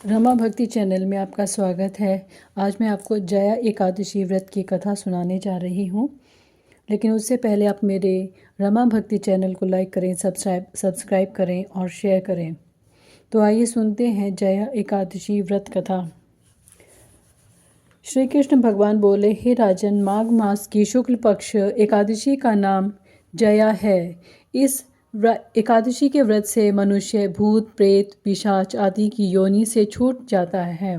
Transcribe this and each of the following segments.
रमा भक्ति चैनल में आपका स्वागत है। आज मैं आपको जया एकादशी व्रत की कथा सुनाने जा रही हूँ। लेकिन उससे पहले आप मेरे रमा भक्ति चैनल को लाइक करें, सब्सक्राइब करें और शेयर करें। तो आइए सुनते हैं जया एकादशी व्रत कथा। श्री कृष्ण भगवान बोले, हे राजन, माघ मास की शुक्ल पक्ष एकादशी का नाम जया है। इस एकादशी के व्रत से मनुष्य भूत प्रेत पिशाच आदि की योनि से छूट जाता है।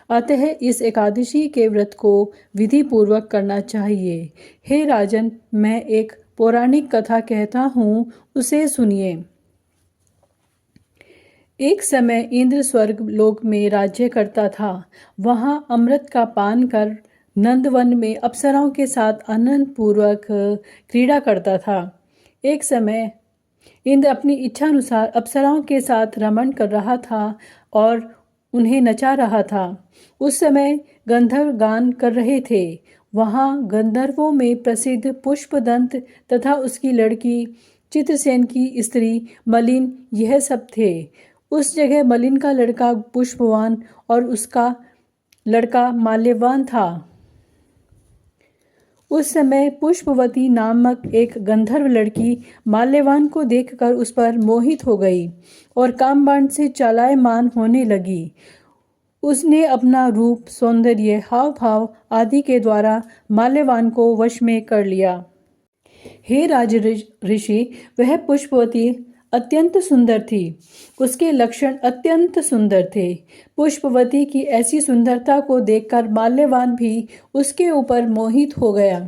अतः इस एकादशी के व्रत को विधि पूर्वक करना चाहिए। हे राजन, मैं एक पौराणिक कथा कहता हूँ, उसे सुनिए। एक समय इंद्र स्वर्ग लोक में राज्य करता था। वहाँ अमृत का पान कर नंदवन में अप्सराओं के साथ आनंद पूर्वक क्रीड़ा करता था। एक समय इंद्र अपनी इच्छा अनुसार अप्सराओं के साथ रमण कर रहा था और उन्हें नचा रहा था। उस समय गंधर्व गान कर रहे थे। वहाँ गंधर्वों में प्रसिद्ध पुष्पदंत तथा उसकी लड़की चित्रसेन की स्त्री मलिन, यह सब थे। उस जगह मलिन का लड़का पुष्पवान और उसका लड़का माल्यवान था। उस समय पुष्पवती नामक एक गंधर्व लड़की माल्यवान को देखकर उस पर मोहित हो गई और कामबाण से चालायमान होने लगी। उसने अपना रूप, सौंदर्य, हाव भाव आदि के द्वारा माल्यवान को वश में कर लिया। हे राज ऋषि, वह पुष्पवती अत्यंत सुंदर थी। उसके लक्षण अत्यंत सुंदर थे। पुष्पवती की ऐसी सुंदरता को देखकर माल्यवान भी उसके ऊपर मोहित हो गया।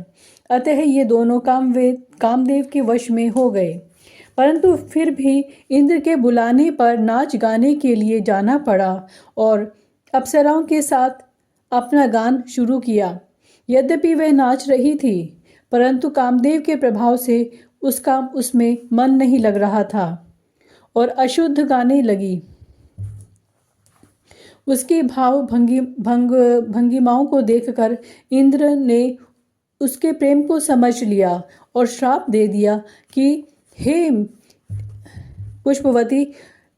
अतः ये दोनों कामदेव के वश में हो गए। परंतु फिर भी इंद्र के बुलाने पर नाच गाने के लिए जाना पड़ा और अप्सराओं के साथ अपना गान शुरू किया। यद्यपि वह नाच रही थी, परंतु कामदेव के प्रभाव से उसका उसमें मन नहीं लग रहा था और अशुद्ध गाने लगी। उसके भाव भंगिमाओं को देखकर इंद्र ने उसके प्रेम को समझ लिया और श्राप दे दिया कि हे पुष्पवती,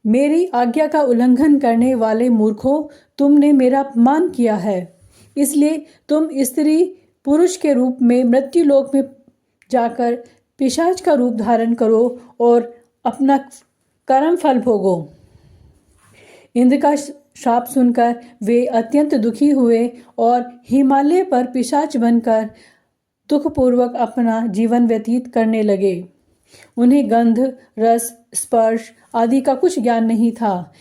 मेरी आज्ञा का उल्लंघन करने वाले मूर्खों, तुमने मेरा अपमान किया है। इसलिए तुम स्त्री पुरुष के रूप में मृत्युलोक में जाकर पिशाच का रूप धारण करो और अपना कर्म फल भोगो। इंद्र का श्राप सुनकर वे अत्यंत दुखी हुए और हिमालय पर पिशाच बनकर दुखपूर्वक अपना जीवन व्यतीत करने लगे। उन्हें गंध, रस, स्पर्श आदि का कुछ ज्ञान नहीं था।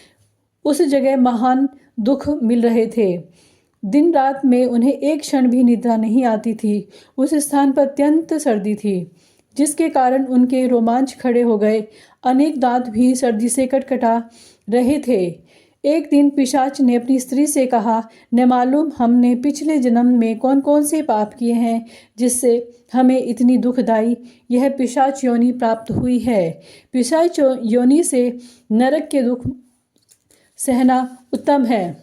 उस जगह महान दुख मिल रहे थे। दिन रात में उन्हें एक क्षण भी निद्रा नहीं आती थी। उस स्थान पर अत्यंत सर्दी थी, जिसके कारण उनके रोमांच खड़े हो गए। अनेक दांत भी सर्दी से कटकटा रहे थे। एक दिन पिशाच ने अपनी स्त्री से कहा, न मालूम हमने पिछले जन्म में कौन कौन से पाप किए हैं जिससे हमें इतनी दुखदाई यह पिशाच योनि प्राप्त हुई है। पिशाच योनि से नरक के दुख सहना उत्तम है।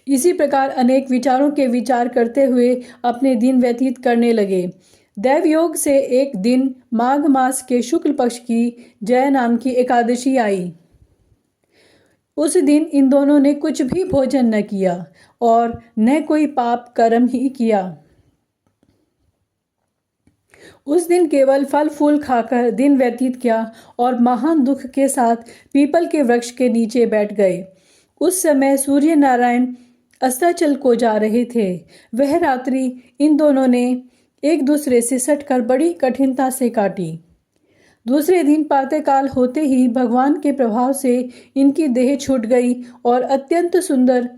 इसी प्रकार अनेक विचारों के विचार करते हुए अपने दिन व्यतीत करने लगे। दैवयोग से एक दिन माघ मास के शुक्ल पक्ष की जया नाम की एकादशी आई। उस दिन इन दोनों ने कुछ भी भोजन न किया और न कोई पाप कर्म ही किया। उस दिन केवल फल फूल खाकर दिन व्यतीत किया और महान दुख के साथ पीपल के वृक्ष के नीचे बैठ गए। उस समय सूर्य नारायण अस्ताचल को जा रहे थे। वह रात्रि इन दोनों ने एक दूसरे से सटकर बड़ी कठिनता से काटी। दूसरे दिन प्रातःकाल होते ही भगवान के प्रभाव से इनकी देह छूट गई और अत्यंत सुंदर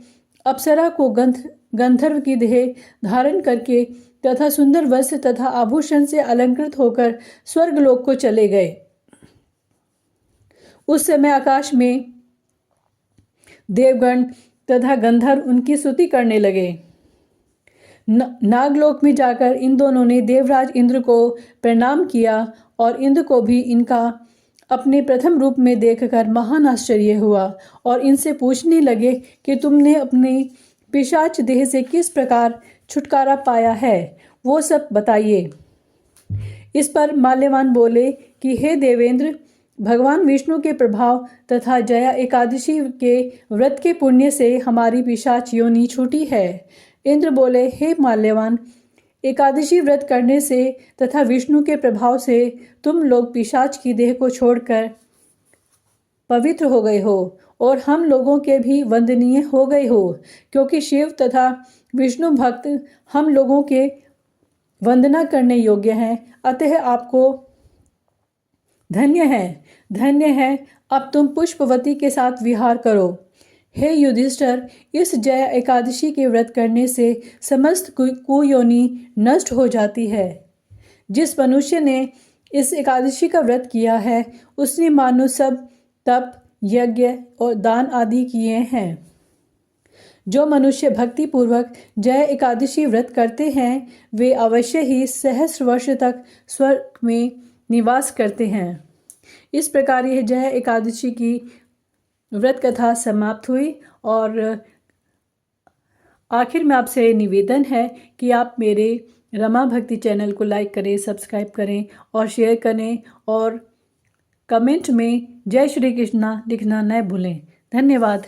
अप्सरा को गंधर्व की देह धारण करके तथा सुंदर वस्त्र तथा आभूषण से अलंकृत होकर स्वर्गलोक को चले गए। उस समय आकाश में देवगण तथा गंधर्व उनकी स्तुति करने लगे। नागलोक में जाकर इन दोनों ने देवराज इंद्र को प्रणाम किया और इंद्र को भी इनका अपने प्रथम रूप में देखकर महान आश्चर्य हुआ और इनसे पूछने लगे कि तुमने अपनी पिशाच देह से किस प्रकार छुटकारा पाया है, वो सब बताइए। इस पर माल्यवान बोले कि हे देवेंद्र, भगवान विष्णु के प्रभाव तथा जया एकादशी के व्रत के पुण्य से हमारी पिशाच योनि छूटी है। इंद्र बोले, हे माल्यवान, एकादशी व्रत करने से तथा विष्णु के प्रभाव से तुम लोग पिशाच की देह को छोड़कर पवित्र हो गए हो और हम लोगों के भी वंदनीय हो गए हो, क्योंकि शिव तथा विष्णु भक्त हम लोगों के वंदना करने योग्य हैं। अतः आपको धन्य है। अब तुम पुष्पवती के साथ विहार करो। हे युधिष्ठिर, इस जया एकादशी के व्रत करने से समस्त कुयोनि नष्ट हो जाती है। जिस मनुष्य ने इस एकादशी का व्रत किया है उसने मानो सब तप, यज्ञ और दान आदि किए हैं। जो मनुष्य भक्ति पूर्वक जय एकादशी व्रत करते हैं वे अवश्य ही सहस्र वर्ष तक स्वर्ग में निवास करते हैं। इस प्रकार यह जय एकादशी की व्रत कथा समाप्त हुई और आखिर में आपसे निवेदन है कि आप मेरे रमा भक्ति चैनल को लाइक करें, सब्सक्राइब करें और शेयर करें और कमेंट में जय श्री कृष्णा लिखना न भूलें। धन्यवाद।